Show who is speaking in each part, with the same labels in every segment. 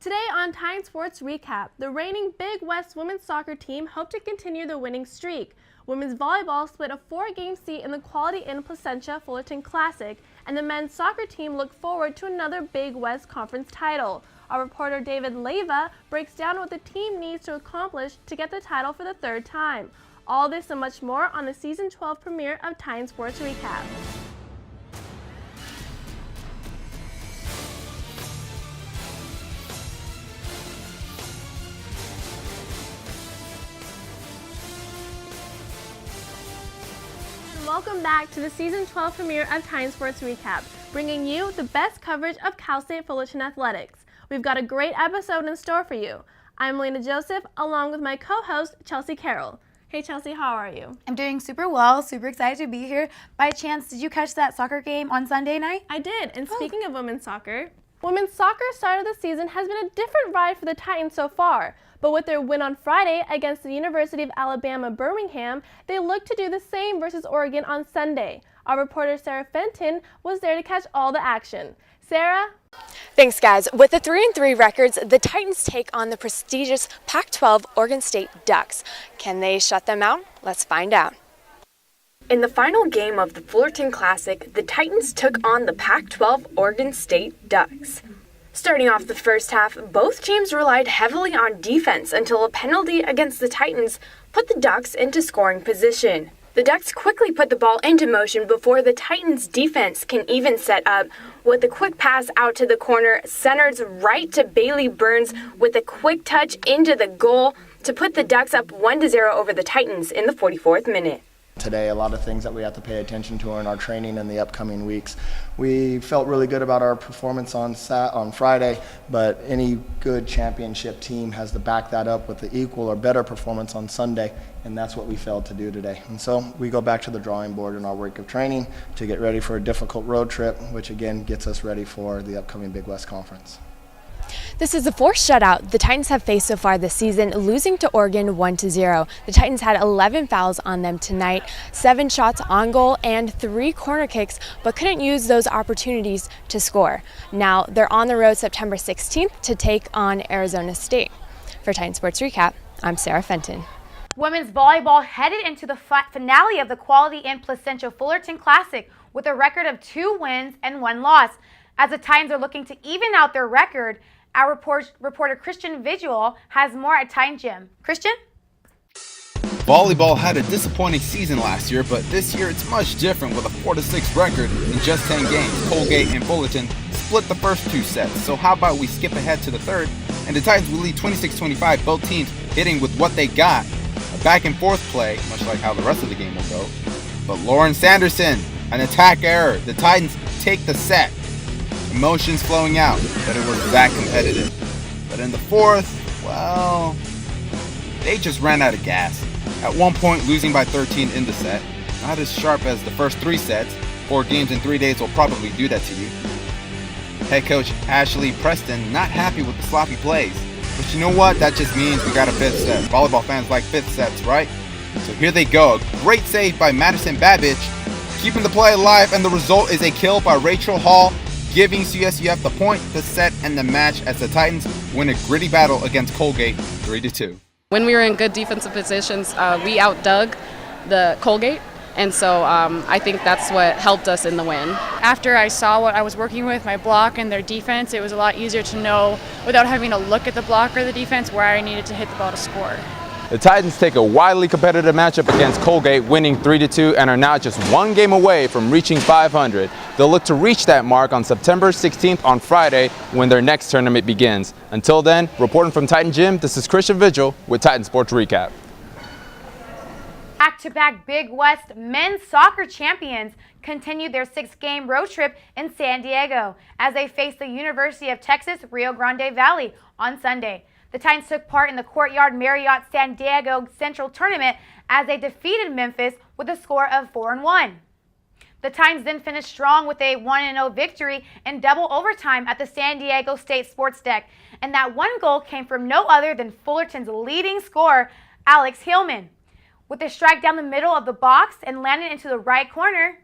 Speaker 1: Today on Time Sports Recap, the reigning Big West women's soccer team hope to continue their winning streak. Women's volleyball split a 4-game seat in the Quality Inn-Placentia Fullerton Classic, and the men's soccer team look forward to another Big West Conference title. Our reporter David Leyva breaks down what the team needs to accomplish to get the title for the third time. All this and much more on the Season 12 premiere of Time Sports Recap. Welcome back to the Season 12 premiere of Time Sports Recap, bringing you the best coverage of Cal State Fullerton athletics. We've got a great episode in store for you. I'm Lena Joseph, along with my co-host, Chelsea Carroll. Hey Chelsea, how are you?
Speaker 2: I'm doing super well, super excited to be here. By chance, did you catch that soccer game on Sunday night?
Speaker 1: I did, and speaking of women's soccer start of the season has been a different ride for the Titans so far. But with their win on Friday against the University of Alabama Birmingham, they look to do the same versus Oregon on Sunday. Our reporter Sarah Fenton was there to catch all the action. Sarah?
Speaker 3: Thanks, guys. With the 3-3 records, the Titans take on the prestigious Pac-12 Oregon State Ducks. Can they shut them out? Let's find out. In the final game of the Fullerton Classic, the Titans took on the Pac-12 Oregon State Ducks. Starting off the first half, both teams relied heavily on defense until a penalty against the Titans put the Ducks into scoring position. The Ducks quickly put the ball into motion before the Titans' defense can even set up, with a quick pass out to the corner, centers right to Bailey Burns with a quick touch into the goal to put the Ducks up 1-0 over the Titans in the 44th minute.
Speaker 4: Today, a lot of things that we have to pay attention to in our training in the upcoming weeks. We felt really good about our performance on Friday, but any good championship team has to back that up with the equal or better performance on Sunday, and that's what we failed to do today. And so we go back to the drawing board in our week of training to get ready for a difficult road trip, which again gets us ready for the upcoming Big West Conference.
Speaker 3: This is the fourth shutout the Titans have faced so far this season, losing to Oregon 1-0. The Titans had 11 fouls on them tonight, 7 shots on goal, and 3 corner kicks, but couldn't use those opportunities to score. Now they're on the road September 16th to take on Arizona State. For Titan Sports Recap, I'm Sarah Fenton.
Speaker 2: Women's volleyball headed into the finale of the Quality Inn-Placentia Fullerton Classic with a record of 2 wins and 1 loss. As the Titans are looking to even out their record, our reporter Christian Visual has more at Titan Gym. Christian?
Speaker 5: Volleyball had a disappointing season last year, but this year it's much different with a 4-6 record in just 10 games. Colgate and Fullerton split the first 2 sets, so how about we skip ahead to the third, and the Titans will lead 26-25, both teams hitting with what they got. A back and forth play, much like how the rest of the game will go. But Lauren Sanderson, an attack error. The Titans take the set. Emotions flowing out, but it was that competitive. But in the fourth, well, they just ran out of gas. At one point, losing by 13 in the set. Not as sharp as the first 3 sets. 4 games in 3 days will probably do that to you. Head coach Ashley Preston not happy with the sloppy plays. But you know what? That just means we got a 5th set. Volleyball fans like 5th sets, right? So here they go. A great save by Madison Babbage, keeping the play alive, and the result is a kill by Rachel Hall, giving CSUF the point, the set, and the match as the Titans win a gritty battle against Colgate 3-2.
Speaker 6: When we were in good defensive positions, we outdug the Colgate, and so I think that's what helped us in the win.
Speaker 7: After I saw what I was working with, my block and their defense, it was a lot easier to know without having to look at the block or the defense where I needed to hit the ball to score.
Speaker 8: The Titans take a widely competitive matchup against Colgate, winning 3-2, and are now just 1 game away from reaching 500. They'll look to reach that mark on September 16th on Friday when their next tournament begins. Until then, reporting from Titan Gym, this is Christian Vigil with Titan Sports Recap.
Speaker 2: Back-to-back Big West men's soccer champions continued their 6-game road trip in San Diego as they faced the University of Texas Rio Grande Valley on Sunday. The Titans took part in the Courtyard Marriott San Diego Central Tournament as they defeated Memphis with a score of 4-1. The Titans then finished strong with a 1-0 victory in double overtime at the San Diego State Sports Deck, and that 1 goal came from no other than Fullerton's leading scorer, Alex Hillman. With a strike down the middle of the box and landing into the right corner.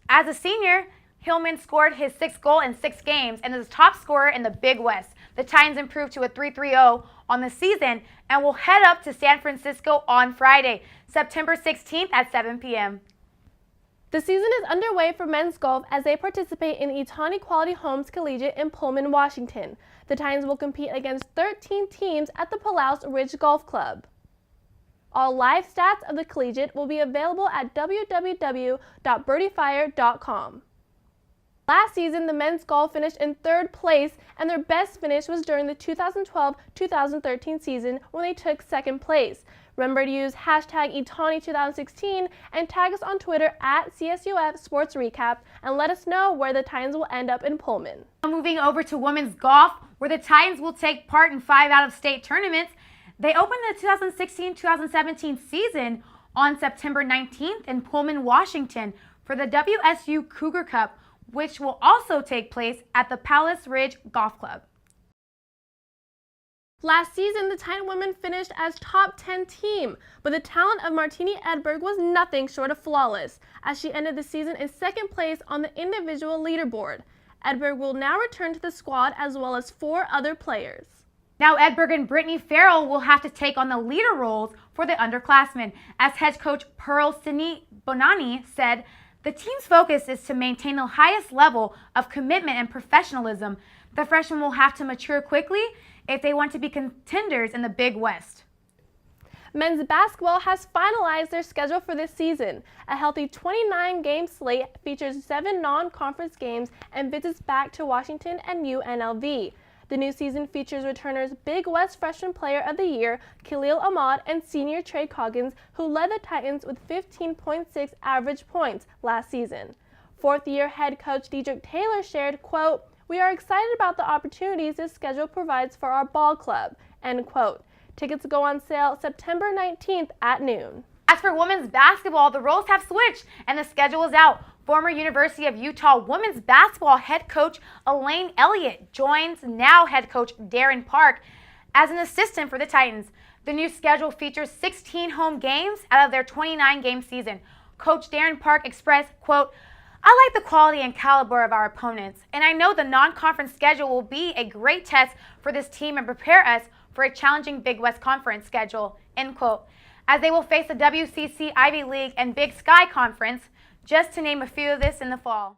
Speaker 2: As a senior, Hillman scored his 6th goal in 6 games and is the top scorer in the Big West. The Titans improved to a 3-3-0 on the season and will head up to San Francisco on Friday, September 16th at 7 p.m.
Speaker 1: The season is underway for men's golf as they participate in Itani Quality Homes Collegiate in Pullman, Washington. The Titans will compete against 13 teams at the Palouse Ridge Golf Club. All live stats of the collegiate will be available at www.birdiefire.com. Last season, the men's golf finished in 3rd place, and their best finish was during the 2012-2013 season when they took 2nd place. Remember to use hashtag Itani2016 and tag us on Twitter at CSUF Sports Recap and let us know where the Titans will end up in Pullman.
Speaker 2: Moving over to women's golf, where the Titans will take part in 5 out-of-state tournaments. They opened the 2016-2017 season on September 19th in Pullman, Washington for the WSU Cougar Cup, which will also take place at the Palace Ridge Golf Club.
Speaker 1: Last season, the Titan women finished as top 10 team, but the talent of Martini Edberg was nothing short of flawless, as she ended the season in 2nd place on the individual leaderboard. Edberg will now return to the squad as well as 4 other players.
Speaker 2: Now Edberg and Brittany Farrell will have to take on the leader roles for the underclassmen. As head coach Pearl Sidney Bonani said, the team's focus is to maintain the highest level of commitment and professionalism. The freshmen will have to mature quickly if they want to be contenders in the Big West.
Speaker 1: Men's basketball has finalized their schedule for this season. A healthy 29-game slate features 7 non-conference games and visits back to Washington and UNLV. The new season features returners Big West Freshman Player of the Year, Khalil Ahmad, and senior Trey Coggins, who led the Titans with 15.6 average points last season. 4th-year head coach Dedrick Taylor shared, quote, "We are excited about the opportunities this schedule provides for our ball club," end quote. Tickets go on sale September 19th at noon.
Speaker 2: As for women's basketball, the roles have switched and the schedule is out. Former University of Utah women's basketball head coach Elaine Elliott joins now head coach Darren Park as an assistant for the Titans. The new schedule features 16 home games out of their 29-game season. Coach Darren Park expressed, quote, "I like the quality and caliber of our opponents, and I know the non-conference schedule will be a great test for this team and prepare us for a challenging Big West Conference schedule," end quote, as they will face the WCC Ivy League and Big Sky Conference, just to name a few of this in the fall.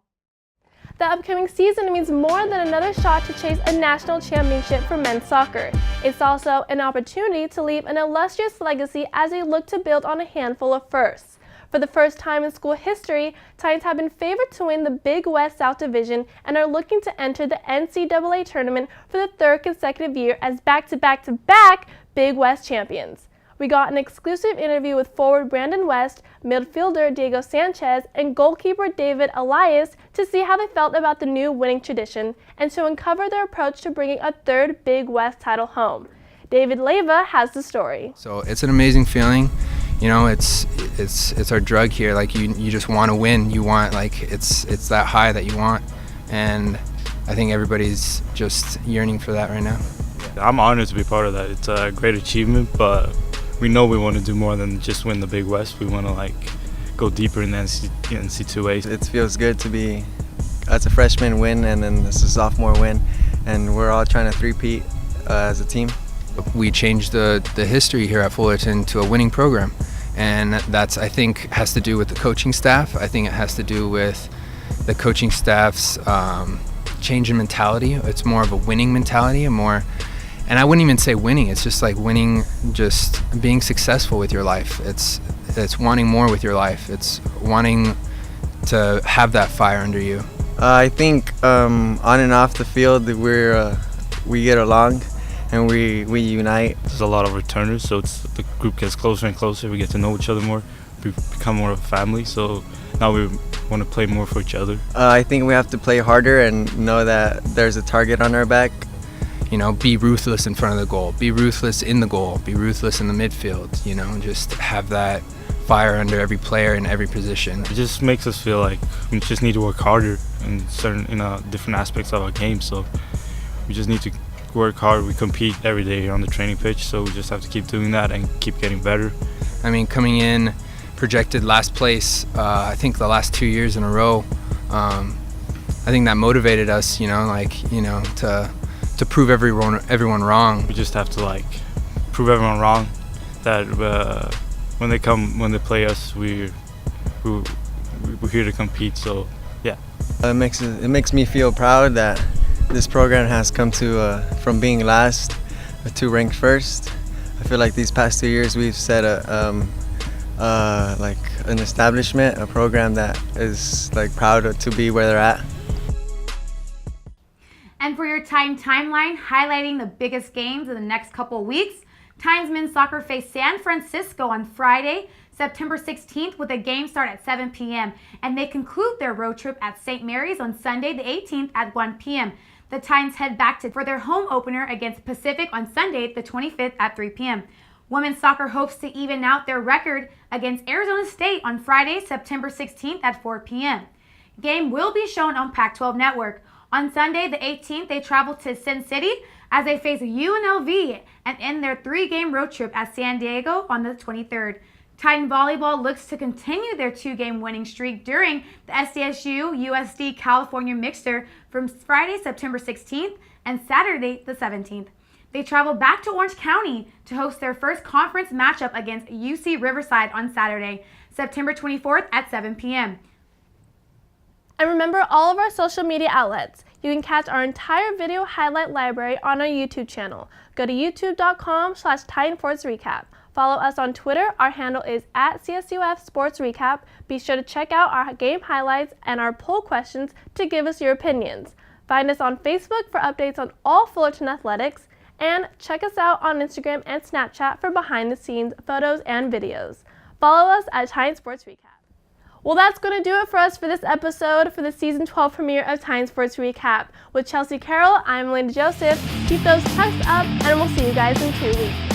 Speaker 1: The upcoming season means more than another shot to chase a national championship for men's soccer. It's also an opportunity to leave an illustrious legacy as they look to build on a handful of firsts. For the first time in school history, Titans have been favored to win the Big West South Division and are looking to enter the NCAA tournament for the 3rd consecutive year as back-to-back-to-back Big West champions. We got an exclusive interview with forward Brandon West, midfielder Diego Sanchez, and goalkeeper David Elias to see how they felt about the new winning tradition and to uncover their approach to bringing a 3rd Big West title home. David Leyva has the story.
Speaker 9: So it's an amazing feeling. You know, it's our drug here. Like you just want to win. You want, like, it's that high that you want, and I think everybody's just yearning for that right now.
Speaker 10: I'm honored to be part of that. It's a great achievement, but we know we want to do more than just win the Big West. We want to go deeper in the NC2A.
Speaker 11: It feels good to be, as a freshman, win, and then this is a sophomore win, and we're all trying to three-peat as a team.
Speaker 9: We changed the history here at Fullerton to a winning program, and that's, I think, has to do with the coaching staff. I think it has to do with the coaching staff's change in mentality. It's more of a winning mentality, and I wouldn't even say winning. It's just like winning, just being successful with your life. It's wanting more with your life. It's wanting to have that fire under you.
Speaker 11: I think on and off the field, we get along and we unite.
Speaker 10: There's a lot of returners, so the group gets closer and closer. We get to know each other more. We become more of a family. So now we want to play more for each other.
Speaker 11: I think we have to play harder and know that there's a target on our back.
Speaker 9: You know, be ruthless in front of the goal, be ruthless in the goal, be ruthless in the midfield, you know, just have that fire under every player in every position.
Speaker 10: It just makes us feel like we just need to work harder in different aspects of our game. So we just need to work hard. We compete every day here on the training pitch, so we just have to keep doing that and keep getting better.
Speaker 9: I mean, coming in projected last place, I think the last 2 years in a row, I think that motivated us, to to prove everyone wrong.
Speaker 10: We just have to like prove everyone wrong. That when they play us, we're here to compete. So yeah.
Speaker 11: It makes me feel proud that this program has come to from being last to ranked first. I feel like these past 2 years we've set like an establishment, a program that is like proud to be where they're at.
Speaker 2: And for your timeline highlighting the biggest games in the next couple of weeks, Titans men's soccer face San Francisco on Friday, September 16th with a game start at 7 p.m. and they conclude their road trip at St. Mary's on Sunday the 18th at 1 p.m. The Titans head back for their home opener against Pacific on Sunday the 25th at 3 p.m. Women's soccer hopes to even out their record against Arizona State on Friday, September 16th at 4 p.m. Game will be shown on Pac-12 Network. On Sunday the 18th, they travel to Sin City as they face UNLV and end their 3-game road trip at San Diego on the 23rd. Titan Volleyball looks to continue their 2-game winning streak during the SDSU-USD California Mixer from Friday, September 16th and Saturday the 17th. They travel back to Orange County to host their first conference matchup against UC Riverside on Saturday, September 24th at 7 p.m.
Speaker 1: And remember all of our social media outlets. You can catch our entire video highlight library on our YouTube channel. Go to youtube.com/TitanSportsRecap. Follow us on Twitter. Our handle is @CSUF Sports Recap. Be sure to check out our game highlights and our poll questions to give us your opinions. Find us on Facebook for updates on all Fullerton athletics. And check us out on Instagram and Snapchat for behind-the-scenes photos and videos. Follow us at Titan Sports Recap. Well, that's going to do it for us for this episode for the Season 12 premiere of Titan Sports Recap. With Chelsea Carroll, I'm Elena Joseph. Keep those texts up, and we'll see you guys in 2 weeks.